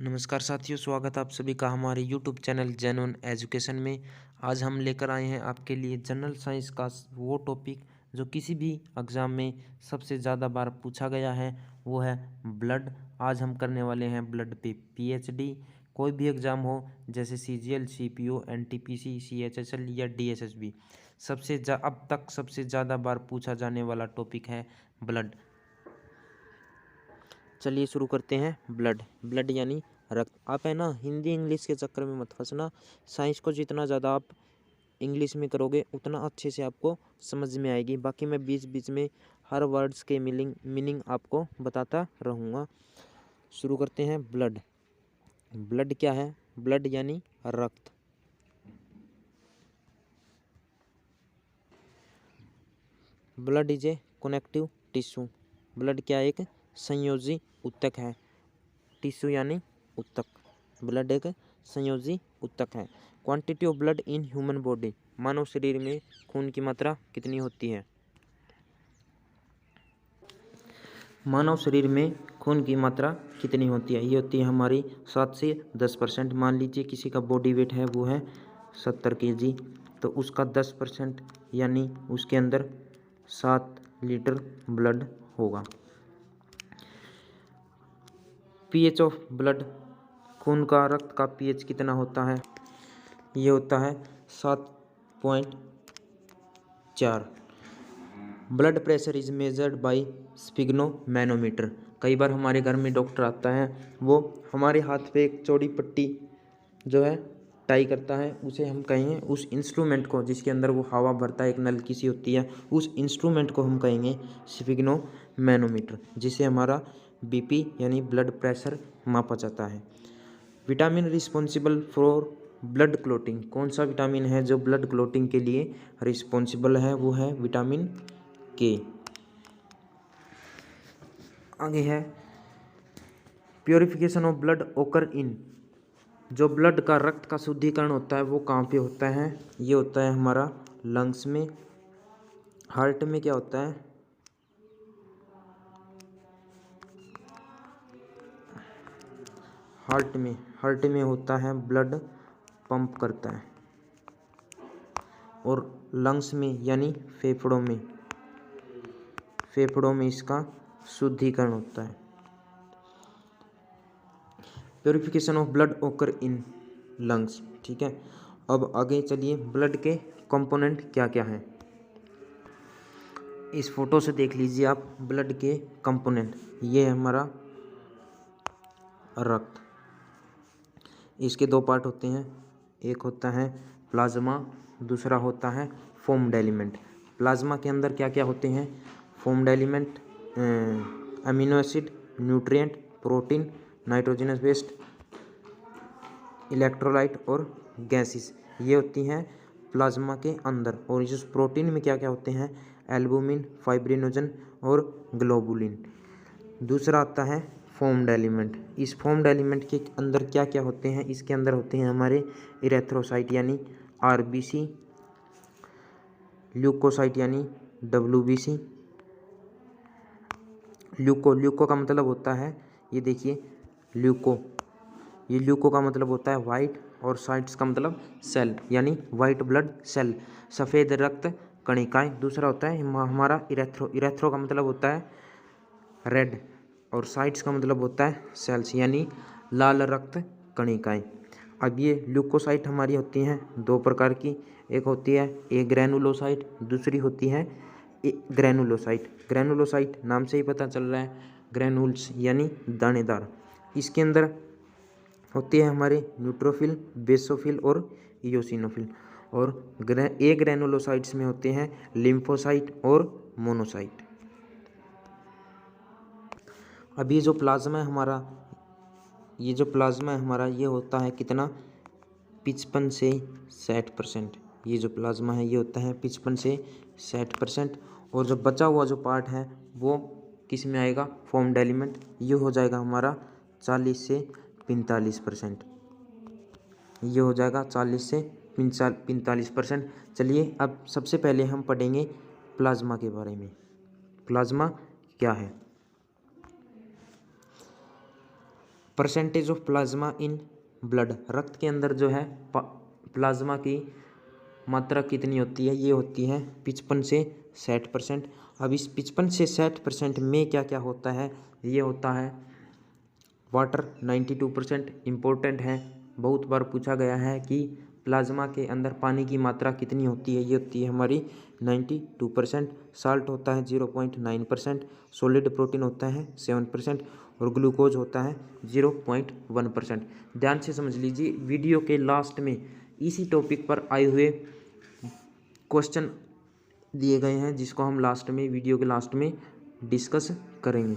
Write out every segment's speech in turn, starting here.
नमस्कार साथियों, स्वागत है आप सभी का हमारे यूट्यूब चैनल जेन्युइन एजुकेशन में। आज हम लेकर आए हैं आपके लिए जनरल साइंस का वो टॉपिक जो किसी भी एग्ज़ाम में सबसे ज़्यादा बार पूछा गया है, वो है ब्लड। आज हम करने वाले हैं ब्लड पे पीएचडी। कोई भी एग्ज़ाम हो जैसे सीजीएल, सीपीओ, एनटीपीसी, सीएचएसएल या डीएसएसबी, अब तक सबसे ज़्यादा बार पूछा जाने वाला टॉपिक है ब्लड। चलिए शुरू करते हैं। ब्लड यानी रक्त। आप है ना हिंदी इंग्लिश के चक्कर में मत फंसना। साइंस को जितना ज़्यादा आप इंग्लिश में करोगे उतना अच्छे से आपको समझ में आएगी। बाकी मैं बीच बीच में हर वर्ड्स के मीनिंग आपको बताता रहूँगा। शुरू करते हैं। ब्लड क्या है? ब्लड यानी रक्त। Blood is a connective tissue. Blood क्या एक संयोजी ऊतक है। टिश्यू यानी ऊतक। ब्लड एक संयोजी ऊतक है। Quantity of blood in human body. मानव शरीर में खून की मात्रा कितनी होती है? मानव शरीर में खून की मात्रा कितनी होती है? ये होती है हमारी 7 से 10%। मान लीजिए किसी का बॉडी वेट है वो है 70 kg, तो उसका 10% यानी उसके अंदर 7 लीटर ब्लड होगा। PH of blood. खून का, रक्त का पीएच कितना होता है? ये होता है 7.4। Blood pressure is measured by sphygmomanometer. कई बार हमारे घर में डॉक्टर आता है, वो हमारे हाथ पे एक चौड़ी पट्टी जो है टाई करता है, उसे हम कहेंगे, उस इंस्ट्रूमेंट को जिसके अंदर वो हवा भरता है, एक नलकी सी होती है, उस इंस्ट्रूमेंट को हम कहेंगे स्फिग्नोमैनोमीटर, जिसे हमारा बीपी यानी ब्लड प्रेशर मापा जाता है। Vitamin responsible for blood clotting. कौन सा विटामिन है जो ब्लड क्लोटिंग के लिए रिस्पॉन्सिबल है? वो है विटामिन के। आगे है प्योरिफिकेशन ऑफ ब्लड ओकर इन। जो ब्लड का, रक्त का शुद्धिकरण होता है वो कहाँ पे होता है? ये होता है हमारा लंग्स में। हार्ट में क्या होता है? हार्ट में होता है, ब्लड पंप करता है। और लंग्स में यानी फेफड़ों में इसका शुद्धिकरण होता है। प्योरिफिकेशन ऑफ ब्लड ओकर इन लंग्स। ठीक है, अब आगे चलिए। ब्लड के कंपोनेंट क्या क्या हैं? इस फोटो से देख लीजिए आप ब्लड के कंपोनेंट। ये है हमारा रक्त। इसके दो पार्ट होते हैं, एक होता है प्लाज्मा, दूसरा होता है फॉर्म्ड एलिमेंट। प्लाज्मा के अंदर क्या क्या होते हैं? Formed element, amino acid, nutrient, protein, nitrogenous waste, electrolyte और गैसेस, ये होती हैं प्लाज्मा के अंदर। और इस प्रोटीन में क्या क्या होते हैं? एल्बुमिन, फाइब्रिनोजन और ग्लोबुलिन। दूसरा आता है फॉर्म्ड एलिमेंट। इस फॉर्म्ड एलिमेंट के अंदर क्या क्या होते हैं? इसके अंदर होते हैं हमारे इरेथ्रोसाइट यानी आरबीसी, ल्यूकोसाइट यानी डब्ल्यूबीसी। ल्यूको का मतलब होता है, ये देखिए ये ल्यूको का मतलब होता है वाइट, और साइट्स का मतलब सेल यानी वाइट ब्लड सेल, सफ़ेद रक्त कणिकाएं। दूसरा होता है हमारा इरेथ्रो का मतलब होता है रेड, और साइट्स का मतलब होता है सेल्स यानी लाल रक्त कणिकाएं। अब ये ल्यूकोसाइट हमारी होती हैं दो प्रकार की, एक होती है ए ग्रैनुलोसाइट, दूसरी होती है ग्रैनुलोसाइट। ग्रैनुलोसाइट नाम से ही पता चल रहा है, ग्रैनुल्स यानी दानेदार। इसके अंदर होती है हमारे न्यूट्रोफिल, बेसोफिल और इयोसिनोफिल। और ए ग्रैनुलोसाइट्स में होते हैं लिम्फोसाइट और मोनोसाइट। अब ये जो प्लाज्मा है हमारा, ये होता है कितना? 55 से 60%। ये जो प्लाज्मा है ये होता है 55 से 60%। और जो बचा हुआ जो पार्ट है वो किस में आएगा? Formed element. ये हो जाएगा हमारा 40 से 45%। ये हो जाएगा 40 से 45%। चलिए अब सबसे पहले हम पढ़ेंगे प्लाज्मा के बारे में। प्लाज्मा क्या है? Percentage of plasma in blood, रक्त के अंदर जो है प्लाज्मा की मात्रा कितनी होती है, ये होती है 55 से 60%। अब इस 55 से 60% में क्या क्या होता है, ये होता है वाटर 92% इम्पोर्टेंट है, बहुत बार पूछा गया है कि प्लाज्मा के अंदर पानी की मात्रा कितनी होती है, ये होती है हमारी 92%। साल्ट होता है 0.9%, सॉलिड प्रोटीन होता है 7% और ग्लूकोज होता है 0.1%। ध्यान से समझ लीजिए, वीडियो के लास्ट में इसी टॉपिक पर आए हुए क्वेश्चन दिए गए हैं जिसको हम लास्ट में, वीडियो के लास्ट में डिस्कस करेंगे।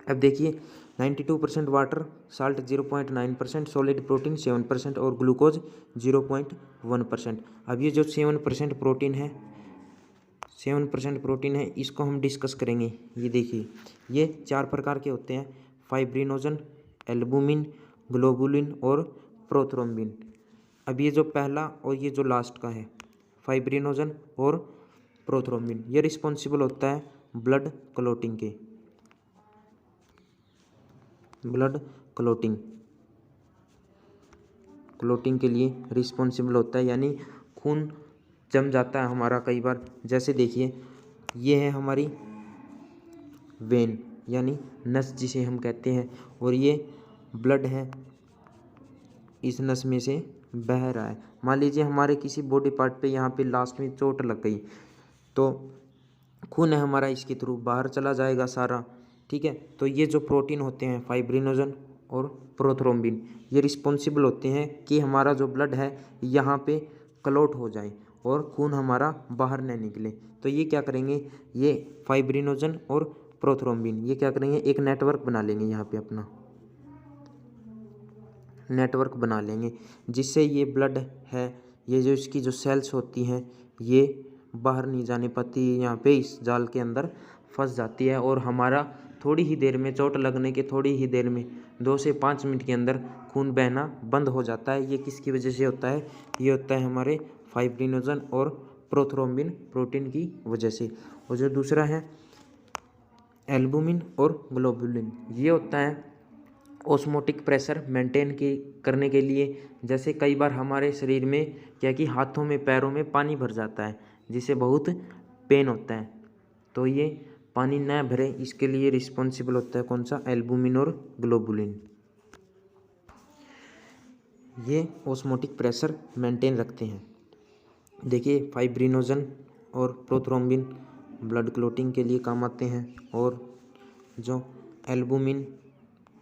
अब देखिए 92% वाटर, साल्ट 0.9%, सॉलिड प्रोटीन 7% और ग्लूकोज 0.1%। अब ये जो 7% प्रोटीन है, 7% प्रोटीन है, इसको हम डिस्कस करेंगे। ये देखिए, ये 4 प्रकार के होते हैं, फाइब्रिनोजन, एल्बुमिन, ग्लोबुलिन और प्रोथ्रोम्बिन। अब ये जो पहला और ये जो लास्ट का है, फाइब्रिनोजन और प्रोथ्रोम्बिन, ये रिस्पॉन्सिबल होता है ब्लड क्लॉटिंग के, ब्लड क्लॉटिंग के लिए रिस्पॉन्सिबल होता है, यानी खून जम जाता है हमारा कई बार। जैसे देखिए, ये है हमारी वेन यानी नस जिसे हम कहते हैं, और ये ब्लड है, इस नस में से बह रहा है। मान लीजिए हमारे किसी बॉडी पार्ट पे यहाँ पे लास्ट में चोट लग गई, तो खून है हमारा इसके थ्रू बाहर चला जाएगा सारा, ठीक है। तो ये जो प्रोटीन होते हैं फाइब्रिनोजन और प्रोथ्रोम्बिन, ये रिस्पॉन्सिबल होते हैं कि हमारा जो ब्लड है यहाँ पे क्लॉट हो जाए और खून हमारा बाहर न निकले। तो ये क्या करेंगे, ये फाइब्रिनोजन और प्रोथ्रोम्बिन ये क्या करेंगे, एक नेटवर्क बना लेंगे, यहाँ पे अपना नेटवर्क बना लेंगे, जिससे ये ब्लड है, ये जो इसकी जो सेल्स होती हैं, ये बाहर नहीं जाने पाती, यहाँ पे इस जाल के अंदर फंस जाती है और हमारा थोड़ी ही देर में, चोट लगने के थोड़ी ही देर में 2 से 5 मिनट के अंदर खून बहना बंद हो जाता है। ये किसकी वजह से होता है, ये होता है हमारे फाइब्रिनोजन और प्रोथ्रोम्बिन प्रोटीन की वजह से। और जो दूसरा है एल्बुमिन और ग्लोबुलिन, ये होता है ऑस्मोटिक प्रेशर मेंटेन करने के लिए। जैसे कई बार हमारे शरीर में क्या कि हाथों में पैरों में पानी भर जाता है, जिससे बहुत पेन होता है, तो ये पानी न भरे इसके लिए रिस्पॉन्सिबल होता है कौन सा, एल्बुमिन और ग्लोबुलिन। ये ऑस्मोटिक प्रेशर मेंटेन रखते हैं। देखिए फाइब्रिनोजन और प्रोथ्रोम्बिन ब्लड क्लॉटिंग के लिए काम आते हैं, और जो एल्बुमिन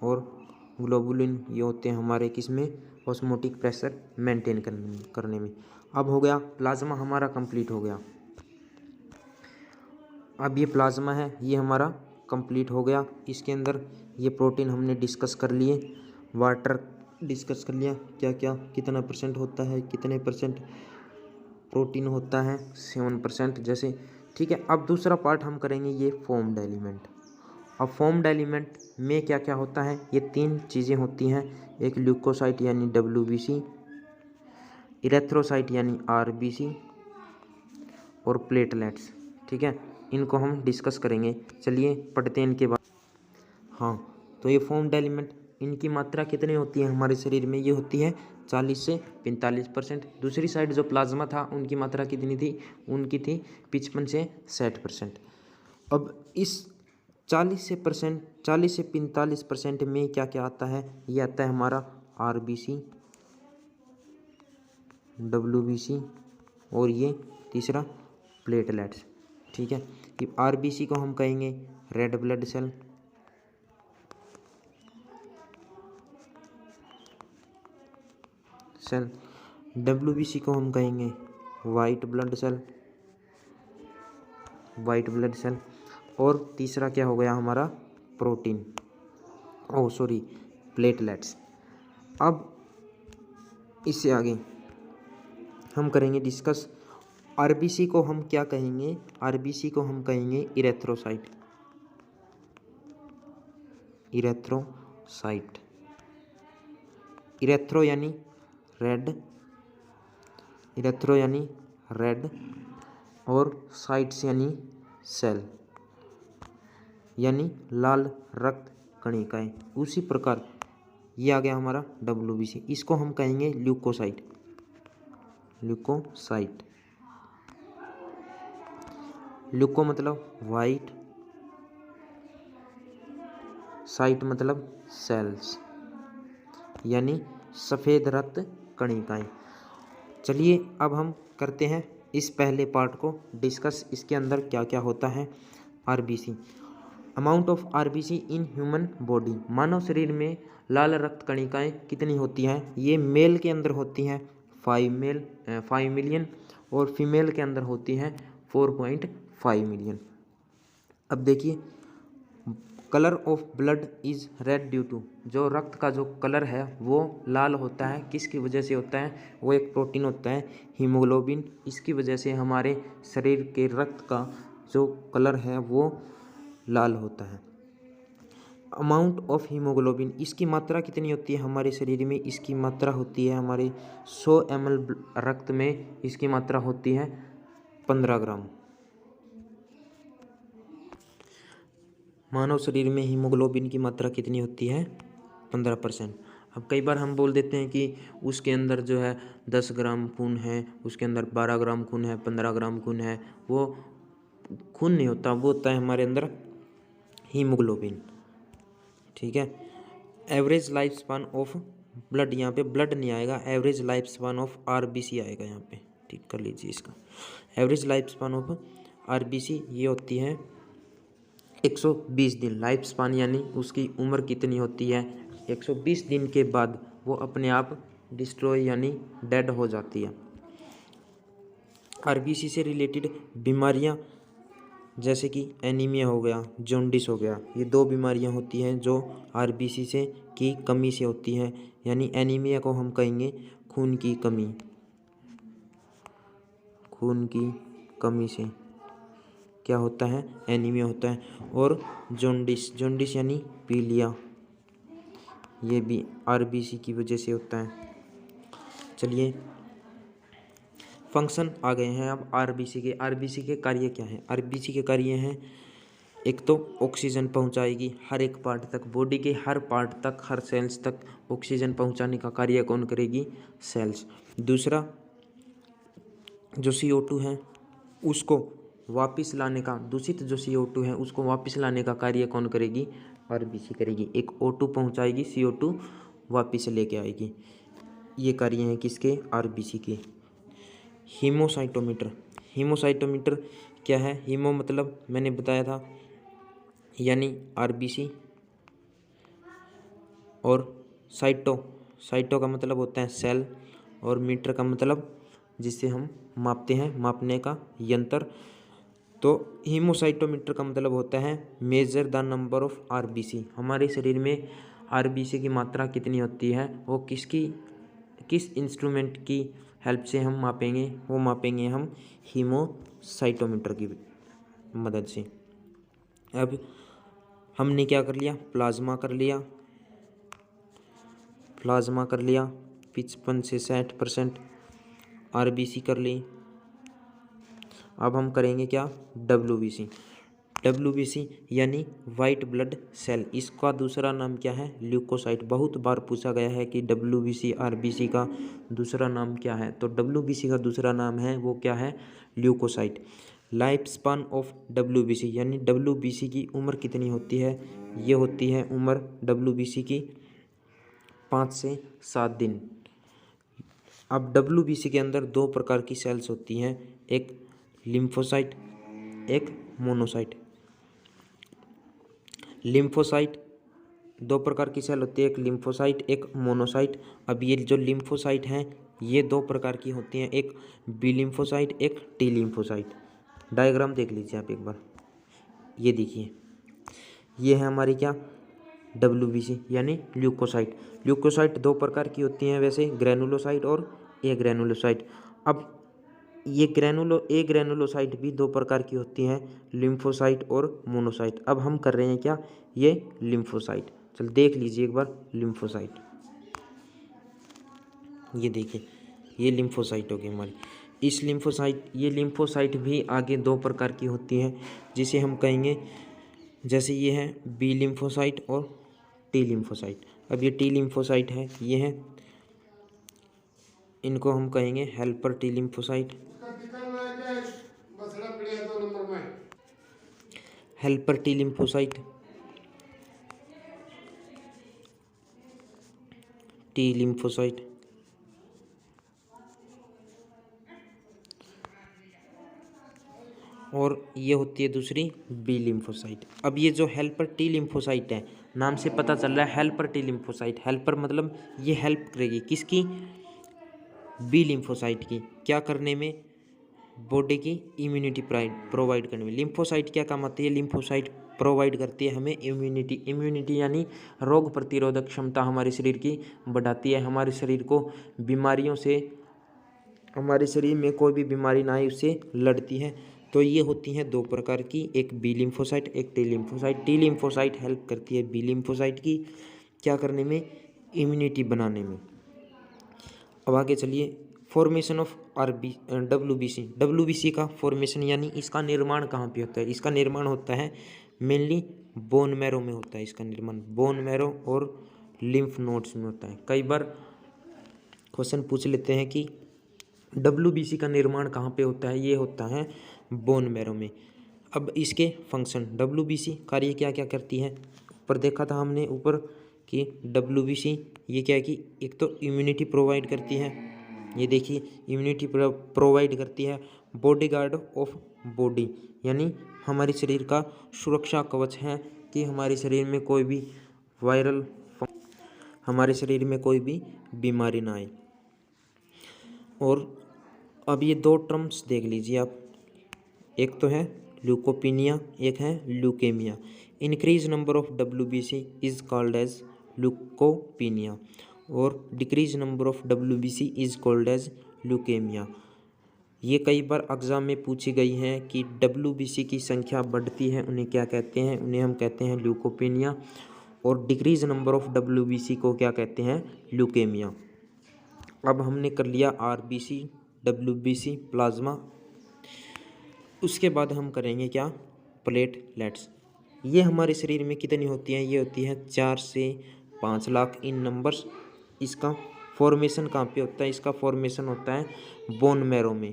और ग्लोबुलिन ये होते हैं हमारे किसमें, ऑस्मोटिक प्रेशर मेंटेन करने में। अब हो गया प्लाज्मा हमारा कंप्लीट हो गया। अब ये प्लाज्मा है, ये हमारा कंप्लीट हो गया। इसके अंदर ये प्रोटीन हमने डिस्कस कर लिए, वाटर डिस्कस कर लिया, क्या क्या कितना परसेंट होता है, कितने परसेंट प्रोटीन होता है, 7% जैसे, ठीक है। अब दूसरा पार्ट हम करेंगे ये फॉर्म्ड एलिमेंट। अब फॉर्म्ड एलिमेंट में क्या क्या होता है, ये 3 चीज़ें होती हैं, एक ल्यूकोसाइट यानी WBC, इरेथ्रोसाइट यानी RBC और प्लेटलेट्स, ठीक है। इनको हम डिस्कस करेंगे, चलिए पढ़ते हैं इनके बाद। हाँ, तो ये फॉर्म्ड एलिमेंट, इनकी मात्रा कितनी होती है हमारे शरीर में, ये होती है 40 से 45%। दूसरी साइड जो प्लाज्मा था उनकी मात्रा कितनी थी, उनकी थी 55 से 60%। अब इस 40 से 45% में क्या क्या आता है, ये आता है हमारा RBC, WBC और ये तीसरा प्लेटलेट्स, ठीक है। कि RBC को हम कहेंगे रेड ब्लड सेल, WBC को हम कहेंगे वाइट ब्लड सेल, और तीसरा क्या हो गया हमारा प्रोटीन, प्लेटलेट्स। अब इससे आगे हम करेंगे डिस्कस, RBC को हम क्या कहेंगे, RBC को हम कहेंगे इरेथ्रोसाइट, इरेथ्रो यानी रेड और साइट्स यानी सेल यानी लाल रक्त कणिकाएं। उसी प्रकार ये आ गया हमारा WBC, इसको हम कहेंगे ल्यूकोसाइट। ल्यूकोसाइट, ल्यूको मतलब वाइट, साइट मतलब सेल्स, यानी सफ़ेद रक्त कणिकाएं। चलिए अब हम करते हैं इस पहले पार्ट को डिस्कस, इसके अंदर क्या क्या होता है। RBC, amount of RBC in human body, मानव शरीर में लाल रक्त कणिकाएं कितनी होती हैं। ये मेल के अंदर होती हैं 5 मिलियन और फीमेल के अंदर होती हैं 4.5 मिलियन। अब देखिए, colour of blood is red due to, जो रक्त का जो कलर है वो लाल होता है, किसकी वजह से होता है, वो एक प्रोटीन होता है हीमोग्लोबिन, इसकी वजह से हमारे शरीर के रक्त का जो कलर है वो लाल होता है। अमाउंट ऑफ हीमोग्लोबिन, इसकी मात्रा कितनी होती है हमारे शरीर में, इसकी मात्रा होती है हमारे 100 ml रक्त में, इसकी मात्रा होती है 15 ग्राम। मानव शरीर में हीमोग्लोबिन की मात्रा कितनी होती है, 15%। अब कई बार हम बोल देते हैं कि उसके अंदर जो है 10 ग्राम खून है, उसके अंदर 12 ग्राम खून है, 15 ग्राम खून है, वो खून नहीं होता, वो होता है हमारे अंदर हीमोग्लोबिन। ठीक है। Average life span of blood, यहाँ पे ब्लड नहीं आएगा, average life span of RBC आएगा यहाँ पे, ठीक कर लीजिए इसका। Average life span of RBC ये होती है 120 दिन। लाइफ स्पान यानी उसकी उम्र कितनी होती है, 120 दिन के बाद वो अपने आप डिस्ट्रॉय यानी डेड हो जाती है। RBC से रिलेटेड बीमारियां जैसे कि एनीमिया हो गया, जॉन्डिस हो गया, ये 2 बीमारियां होती हैं जो RBC से की कमी से होती हैं, यानी एनीमिया को हम कहेंगे खून की कमी, खून की कमी से क्या होता है, एनीमिया होता है। और जॉन्डिस, जॉन्डिस यानी पीलिया, ये भी RBC की वजह से होता है। चलिए फंक्शन आ गए हैं अब RBC के। RBC के कार्य क्या हैं, RBC के कार्य हैं, एक तो ऑक्सीजन पहुंचाएगी हर एक पार्ट तक, बॉडी के हर पार्ट तक, हर सेल्स तक ऑक्सीजन पहुंचाने का कार्य कौन करेगी, सेल्स। दूसरा, जो CO2 है उसको वापस लाने का, दूषित जो CO2 है उसको वापस लाने का कार्य कौन करेगी, RBC करेगी। एक O2 पहुंचाएगी, CO2 वापस लेके आएगी। ये कार्य हैं किसके, RBC के। हीमोसाइटोमीटर, हीमोसाइटोमीटर क्या है, हीमो मतलब मैंने बताया था यानी RBC, और साइटो, साइटो का मतलब होता है सेल, और मीटर का मतलब जिससे हम मापते हैं, मापने का यंत्र। तो हीमोसाइटोमीटर का मतलब होता है measure the number of RBC, हमारे शरीर में RBC की मात्रा कितनी होती है वो किस इंस्ट्रूमेंट की हेल्प से हम मापेंगे, वो मापेंगे हम हीमोसाइटोमीटर की मदद से। अब हमने क्या कर लिया, प्लाज्मा कर लिया, प्लाज्मा कर लिया 55 से 60% RBC कर ली। अब हम करेंगे क्या, WBC। WBC यानी वाइट ब्लड सेल, इसका दूसरा नाम क्या है, ल्यूकोसाइट। बहुत बार पूछा गया है कि WBC RBC का दूसरा नाम क्या है, तो WBC का दूसरा नाम है वो क्या है, leukocyte. Life span of WBC यानी WBC की उम्र कितनी होती है, ये होती है उम्र WBC की 5 से 7 दिन। अब WBC के अंदर 2 प्रकार की सेल्स होती हैं, एक लिम्फोसाइट, एक मोनोसाइट। लिम्फोसाइट 2 प्रकार की सेल होती है, एक लिम्फोसाइट, एक मोनोसाइट। अब ये जो लिम्फोसाइट हैं ये 2 प्रकार की होती हैं, एक बी लिम्फोसाइट, एक टी लिम्फोसाइट। डायग्राम देख लीजिए आप एक बार, ये देखिए, ये है हमारी क्या, WBC यानी ल्यूकोसाइट। ल्यूकोसाइट 2 प्रकार की होती हैं वैसे, ग्रैनुलोसाइट और ए ग्रैनुलोसाइट। अब ये ए ग्रैनुलोसाइट भी 2 प्रकार की होती हैं, लिम्फोसाइट और मोनोसाइट। अब हम कर रहे हैं क्या, ये लिम्फोसाइट। चल देख लीजिए एक बार लिम्फोसाइट, ये देखिए ये लिम्फोसाइट होगी हमारी। इस लिम्फोसाइट भी आगे 2 प्रकार की होती हैं, जिसे हम कहेंगे, जैसे ये है बी लिम्फोसाइट और टी लिम्फोसाइट। अब ये टी लिम्फोसाइट है, ये है, इनको हम कहेंगे helper T lymphocyte. Helper T lymphocyte, T lymphocyte. और ये होती है दूसरी बी लिम्फोसाइट। अब ये जो हेल्पर टी लिम्फोसाइट है, नाम से पता चल रहा है हेल्पर टी लिम्फोसाइट। हेल्पर मतलब ये हेल्प करेगी किसकी, बी लिम्फोसाइट की, क्या करने में, बॉडी की इम्यूनिटी प्रोवाइड करने में। लिम्फोसाइट क्या काम आती है, लिम्फोसाइट प्रोवाइड करती है हमें इम्यूनिटी। इम्यूनिटी यानी रोग प्रतिरोधक क्षमता हमारे शरीर की बढ़ाती है, हमारे शरीर को बीमारियों से, हमारे शरीर में कोई भी बीमारी ना आए उससे लड़ती है। तो ये होती हैं दो प्रकार की, एक बी लिम्फोसाइट, एक T lymphocyte. T lymphocyte help करती है बी लिम्फोसाइट की क्या करने में, इम्यूनिटी बनाने में। अब आगे चलिए, फॉर्मेशन ऑफ डब्ल्यूबीसी का फॉर्मेशन यानी इसका निर्माण कहाँ पे होता है। इसका निर्माण होता है मेनली बोन मैरो में होता है। इसका निर्माण बोन मैरो और लिम्फ नोड्स में होता है। कई बार क्वेश्चन पूछ लेते हैं कि डब्ल्यूबीसी का निर्माण कहाँ पे होता है, ये होता है बोन मैरो में। अब इसके फंक्शन, डब्ल्यूबीसी कार्य क्या क्या करती है, ऊपर देखा था हमने ऊपर कि डब्ल्यूबीसी ये क्या है कि एक तो इम्यूनिटी प्रोवाइड करती है, ये देखिए इम्यूनिटी प्रोवाइड करती है, बॉडी गार्ड ऑफ बॉडी यानी हमारे शरीर का सुरक्षा कवच है कि हमारे शरीर में कोई भी वायरल, हमारे शरीर में कोई भी बीमारी ना आए। और अब ये दो टर्म्स देख लीजिए आप, एक तो है ल्यूकोपीनिया, एक है leukaemia. Increase number of WBC is called as leukopenia और decrease number of WBC is called as leukaemia. ये कई बार एग्जाम में पूछी गई हैं कि डब्ल्यूबीसी की संख्या बढ़ती है उन्हें क्या कहते हैं, उन्हें हम कहते हैं ल्यूकोपीनिया, और डिक्रीज नंबर ऑफ डब्ल्यूबीसी को क्या कहते हैं, ल्यूकेमिया। अब हमने कर लिया आरबीसी, डब्ल्यूबीसी, प्लाज्मा। उसके बाद हम करेंगे क्या, प्लेटलेट्स। ये हमारे शरीर में कितनी होती हैं, ये होती है 4 से 5 लाख इन नंबर्स। इसका फॉर्मेशन कहाँ पे होता है, इसका फॉर्मेशन होता है बोन मैरो में।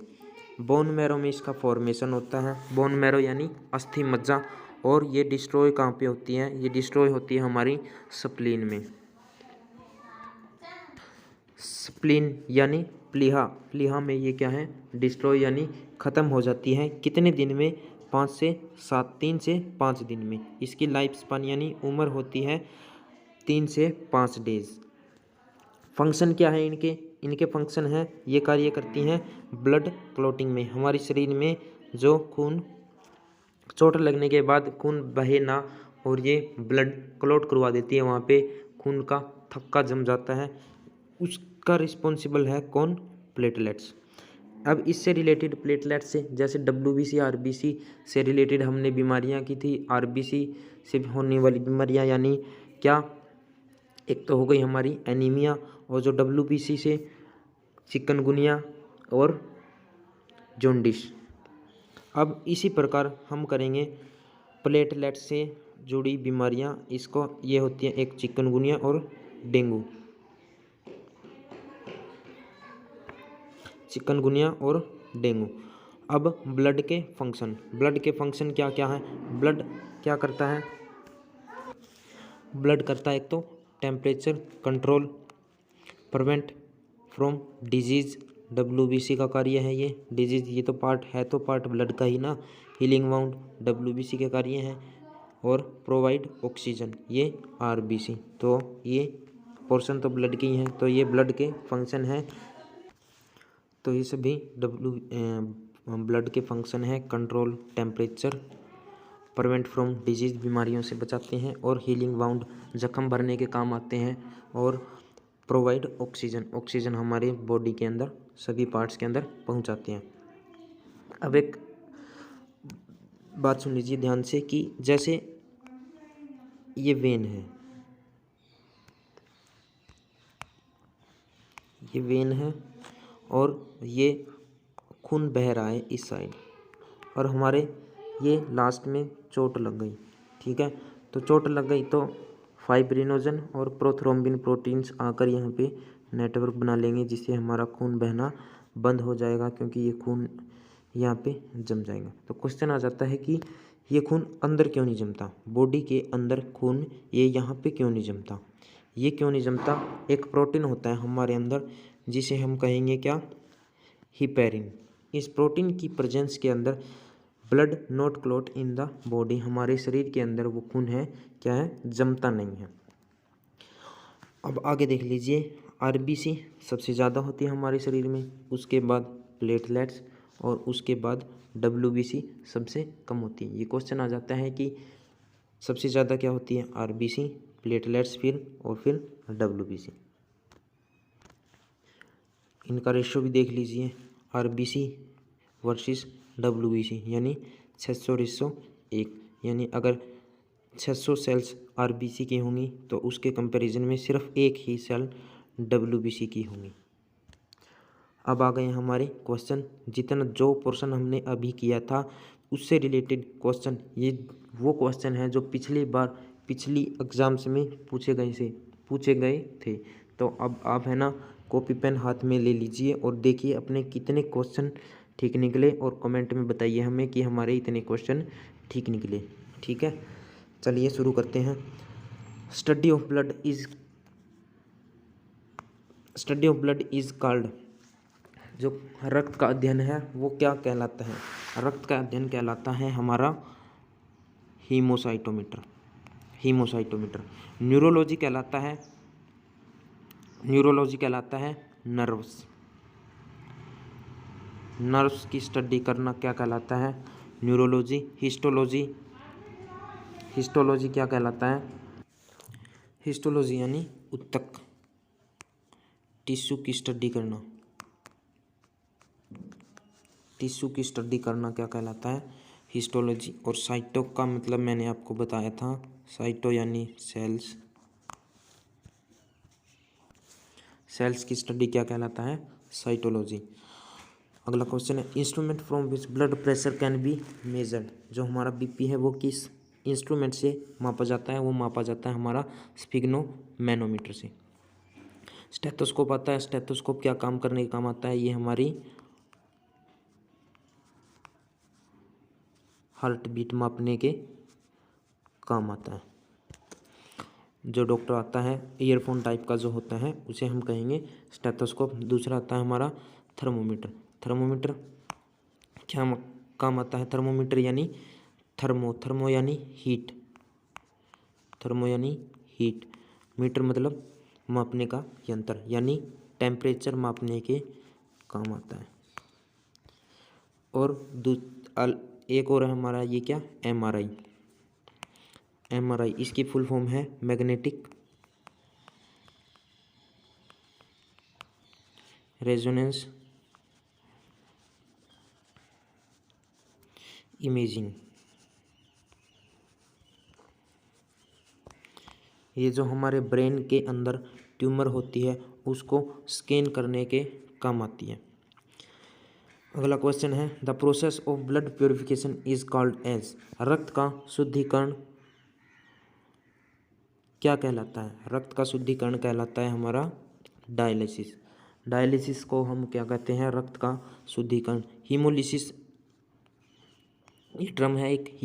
बोन मैरो में इसका फॉर्मेशन होता है, बोन मैरो यानी अस्थि मज्जा। और ये डिस्ट्रॉय कहाँ पे होती है, ये डिस्ट्रॉय होती है हमारी स्प्लीन में। स्प्लीन यानी प्लीहा, प्लीहा में ये क्या है, डिस्ट्रॉय यानी ख़त्म हो जाती है। कितने दिन में, 5 से 7, 3 से 5 दिन में। इसकी लाइफ स्पान यानी उम्र होती है 3 से 5 डेज। फंक्शन क्या है इनके, इनके फंक्शन हैं, ये कार्य करती हैं ब्लड क्लॉटिंग में। हमारे शरीर में जो खून चोट लगने के बाद खून बहे ना और ये ब्लड क्लॉट करवा देती है, वहाँ पे खून का थक्का जम जाता है, उसका रिस्पॉन्सिबल है कौन, प्लेटलेट्स। अब इससे रिलेटेड प्लेटलेट्स से, जैसे डब्ल्यूबीसी आरबीसी से रिलेटेड हमने बीमारियां की थी, आरबीसी से होने वाली बीमारियां यानी क्या, एक तो हो गई हमारी एनीमिया, और जो डब्ल्यूबीसी से चिकनगुनिया और जॉन्डिस। अब इसी प्रकार हम करेंगे प्लेटलेट से जुड़ी बीमारियां, इसको ये होती हैं एक चिकनगुनिया और डेंगू, चिकनगुनिया और डेंगू। अब ब्लड के फंक्शन, ब्लड के फंक्शन क्या क्या है, ब्लड क्या करता है, ब्लड करता है एक तो temperature control, prevent from disease, WBC का कार्य है ये, डिजीज़ ये तो पार्ट है, तो पार्ट ब्लड का ही ना, हीलिंग वाउंड डब्ल्यूबीसी के कार्य हैं, और प्रोवाइड ऑक्सीजन ये आरबीसी। तो ये पोर्शन तो ब्लड की ही हैं, तो ये ब्लड के फंक्शन हैं। तो ये सभी ब्लड के फंक्शन है, control temperature, prevent from disease बीमारियों से बचाते हैं, और हीलिंग वाउंड जख्म भरने के काम आते हैं, और प्रोवाइड ऑक्सीजन, ऑक्सीजन हमारे बॉडी के अंदर सभी पार्ट्स के अंदर पहुंचाते हैं। अब एक बात सुन लीजिए ध्यान से कि जैसे ये वेन है, ये वेन है और ये खून बह रहा है इस साइड, और हमारे ये लास्ट में चोट लग गई, ठीक है, तो चोट लग गई तो फाइब्रिनोजन और प्रोथ्रोम्बिन प्रोटीन्स आकर यहाँ पे नेटवर्क बना लेंगे, जिससे हमारा खून बहना बंद हो जाएगा, क्योंकि ये खून यहाँ पे जम जाएगा। तो क्वेश्चन आ जाता है कि ये खून अंदर क्यों नहीं जमता, बॉडी के अंदर खून ये यहाँ पे क्यों नहीं जमता। ये क्यों नहीं जमता, एक प्रोटीन होता है हमारे अंदर जिसे हम कहेंगे क्या, हिपेरिन। इस प्रोटीन की प्रेजेंस के अंदर blood not clot in the body, हमारे शरीर के अंदर वो खून है क्या है, जमता नहीं है। अब आगे देख लीजिए, आरबीसी सबसे ज़्यादा होती है हमारे शरीर में, उसके बाद प्लेटलेट्स और उसके बाद डब्ल्यूबीसी सबसे कम होती है। ये क्वेश्चन आ जाता है कि सबसे ज़्यादा क्या होती है, आरबीसी, प्लेटलेट्स फिर डब्ल्यूबीसी। इनका रेशियो भी देख लीजिए, आरबीसी वर्सेस डब्ल्यूबीसी, यानी 600:100। यानी अगर 600 सेल्स आरबीसी की होंगी तो उसके कंपैरिजन में सिर्फ एक ही सेल डब्ल्यूबीसी की होंगी। अब आ गए हमारे क्वेश्चन, जितना जो पोर्शन हमने अभी किया था उससे रिलेटेड क्वेश्चन। ये वो क्वेश्चन है जो पिछली एग्जाम्स में पूछे गए थे। तो अब आप है ना कॉपी पेन हाथ में ले लीजिए और देखिए अपने कितने क्वेश्चन ठीक निकले, और कमेंट में बताइए हमें कि हमारे इतने क्वेश्चन ठीक निकले। ठीक है, चलिए शुरू करते हैं। Study of blood is called, जो रक्त का अध्ययन है वो क्या कहलाता है, रक्त का अध्ययन कहलाता है हमारा हीमोसाइटोमीटर। न्यूरोलॉजी कहलाता है नर्व्स की स्टडी करना क्या कहलाता है, न्यूरोलॉजी। हिस्टोलॉजी क्या कहलाता है, हिस्टोलॉजी यानी ऊतक, टिश्यू की स्टडी करना क्या कहलाता है, हिस्टोलॉजी। और साइटो का मतलब मैंने आपको बताया था, साइटो यानी सेल्स की स्टडी क्या कहलाता है, साइटोलॉजी। अगला क्वेश्चन है, instrument from which blood pressure can be measured, जो हमारा बीपी है वो किस इंस्ट्रूमेंट से मापा जाता है, वो मापा जाता है हमारा स्फिग्नोमैनोमीटर से। स्टेथोस्कोप आता है, स्टेथोस्कोप क्या काम करने का काम आता है, ये हमारी हार्ट बीट मापने के काम आता है। जो डॉक्टर आता है ईयरफोन टाइप का जो होता है उसे हम कहेंगे स्टेथोस्कोप। दूसरा आता है हमारा थर्मोमीटर क्या काम आता है, थर्मोमीटर यानी थर्मो यानी हीट, मीटर मतलब मापने का यंत्र, यानी टेम्परेचर मापने के काम आता है। और एक और है हमारा ये क्या, एमआरआई, इसकी फुल फॉर्म है मैग्नेटिक रेजोनेंस इमेजिंग। ये जो हमारे ब्रेन के अंदर ट्यूमर होती है उसको स्कैन करने के काम आती है। अगला क्वेश्चन है, the process of blood purification is called as, रक्त का शुद्धिकरण क्या कहलाता है, रक्त का शुद्धिकरण कहलाता है हमारा डायलिसिस को हम क्या कहते हैं, रक्त का शुद्धिकरण। हीमोलिसिस, ये टर्म है एक,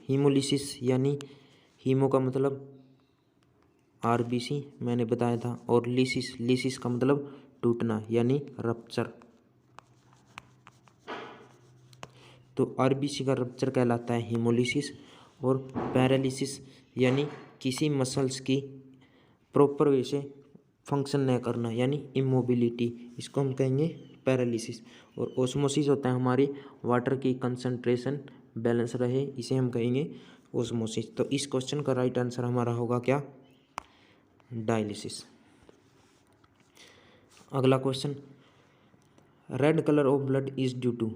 हीमोलिसिस यानी हीमो का मतलब आरबीसी मैंने बताया था, और लिसिस का मतलब टूटना यानी रप्चर। तो आरबीसी का रप्चर कहलाता है हीमोलिसिस, और पैरालिसिस यानी किसी मसल्स की प्रॉपर वे से फंक्शन न करना यानी इमोबिलिटी, इसको हम कहेंगे पैरालिसिस। और ओस्मोसिस होता है हमारी वाटर की कंसंट्रेशन बैलेंस रहे, इसे हम कहेंगे ओस्मोसिस। तो इस क्वेश्चन का राइट आंसर हमारा होगा क्या, डायलिसिस। अगला question, red colour of blood is due to,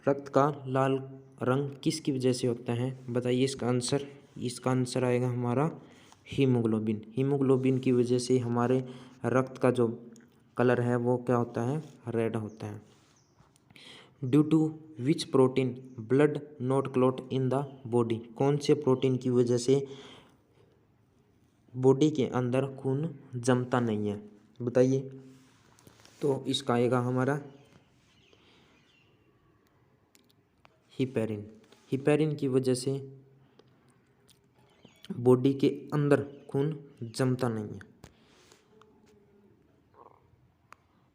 रक्त का लाल रंग किसकी वजह से होता है, बताइए इसका आंसर आएगा हमारा हीमोग्लोबिन की वजह से हमारे रक्त का जो कलर है वो क्या होता है, रेड होता है। Due to which protein blood not clot in the body, कौन से प्रोटीन की वजह से बॉडी के अंदर खून जमता नहीं है, बताइए। तो इसका आएगा हमारा हिपेरिन। हिपेरिन की वजह से बॉडी के अंदर खून जमता नहीं है।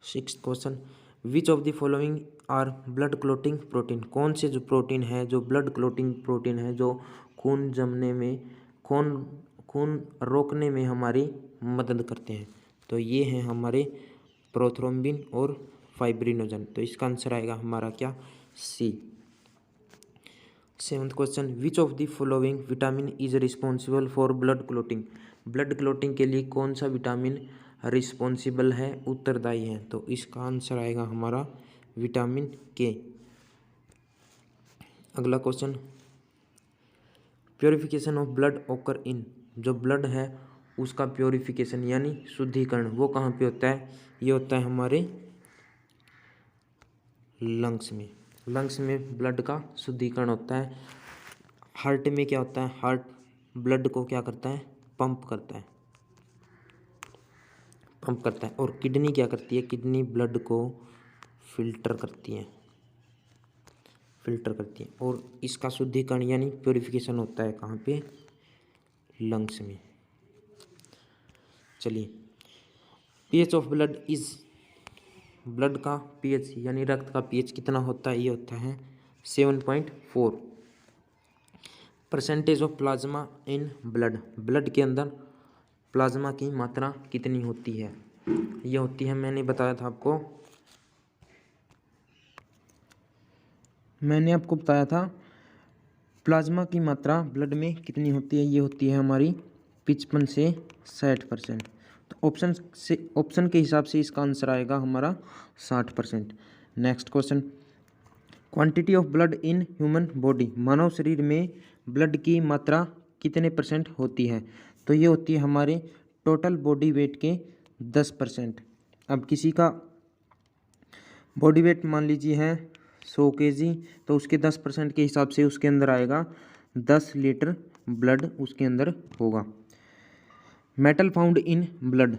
6th question, which of the following are blood clotting protein. कौन से जो प्रोटीन है जो ब्लड क्लोटिंग प्रोटीन है जो खून जमने में खून रोकने में हमारी मदद करते हैं। तो ये हैं हमारे प्रोथ्रोम्बिन और फाइब्रिनोजन। तो इसका आंसर आएगा हमारा क्या, सी। 7th question, which of the following vitamin is responsible for blood clotting. Blood clotting के लिए कौन सा विटामिन रिस्पॉन्सिबल है, उत्तरदायी है। तो इसका आंसर आएगा हमारा विटामिन के। अगला क्वेश्चन, प्योरिफिकेशन ऑफ ब्लड ओकर इन। जो ब्लड है उसका प्योरिफिकेशन यानी शुद्धिकरण वो कहाँ पे होता है, ये होता है हमारे लंग्स में। लंग्स में ब्लड का शुद्धिकरण होता है। हार्ट में क्या होता है, हार्ट ब्लड को क्या करता है, पंप करता है, पंप करता है। और किडनी क्या करती है, किडनी ब्लड को फिल्टर करती है, फिल्टर करती है। और इसका शुद्धिकरण यानी प्योरिफिकेशन होता है कहाँ पे, लंग्स में। चलिए, pH of blood is, blood का पीएच यानी रक्त का पीएच कितना होता है, ये होता है 7.4। Percentage of plasma in blood, blood के अंदर प्लाज्मा की मात्रा कितनी होती है, ये होती है, मैंने बताया था आपको, मैंने आपको बताया था प्लाज्मा की मात्रा ब्लड में कितनी होती है, ये होती है हमारी 55 से 60%। तो ऑप्शन के हिसाब से इसका आंसर आएगा हमारा 60%। Next question, quantity of blood in human body, मानव शरीर में ब्लड की मात्रा कितने परसेंट होती है। तो ये होती है हमारे टोटल बॉडी वेट के 10%। अब किसी का बॉडी वेट मान लीजिए है 100 kg, तो उसके 10% के हिसाब से उसके अंदर आएगा 10 लीटर ब्लड उसके अंदर होगा। मेटल फाउंड इन ब्लड,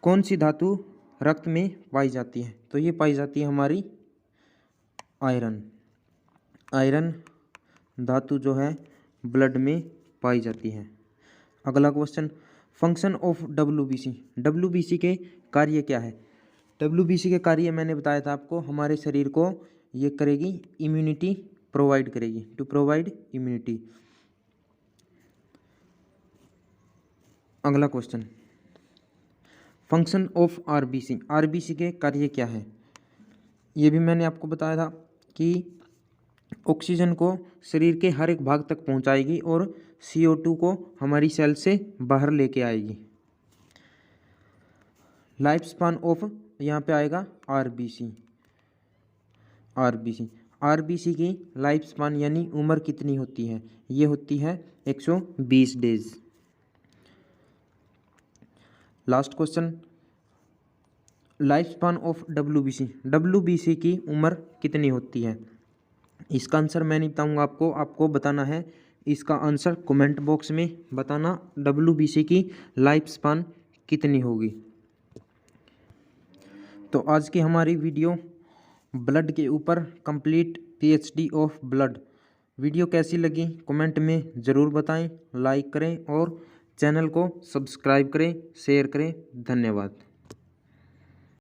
कौन सी धातु रक्त में पाई जाती है। तो ये पाई जाती है हमारी आयरन। आयरन धातु जो है ब्लड में पाई जाती है। अगला question, function of WBC, WBC के कार्य क्या है। डब्ल्यूबीसी के कार्य मैंने बताया था आपको, हमारे शरीर को ये करेगी, इम्यूनिटी प्रोवाइड करेगी, टू प्रोवाइड इम्यूनिटी। अगला question, function of RBC, RBC के कार्य क्या है। ये भी मैंने आपको बताया था कि ऑक्सीजन को शरीर के हर एक भाग तक पहुंचाएगी और CO2 को हमारी सेल से बाहर लेके आएगी। लाइफ स्पान ऑफ, यहाँ पे आएगा आरबीसी। आरबीसी आरबीसी की लाइफ स्पान यानी उम्र कितनी होती है, ये होती है 120 days. Last question, life span of WBC, WBC की उम्र कितनी होती है। इसका आंसर मैं नहीं बताऊंगा आपको, आपको बताना है। इसका आंसर कमेंट बॉक्स में बताना, डब्ल्यूबीसी की लाइफ स्पान कितनी होगी। तो आज की हमारी वीडियो ब्लड के ऊपर complete PhD of blood, video कैसी लगी कमेंट में ज़रूर बताएं, लाइक करें और चैनल को सब्सक्राइब करें, शेयर करें। धन्यवाद।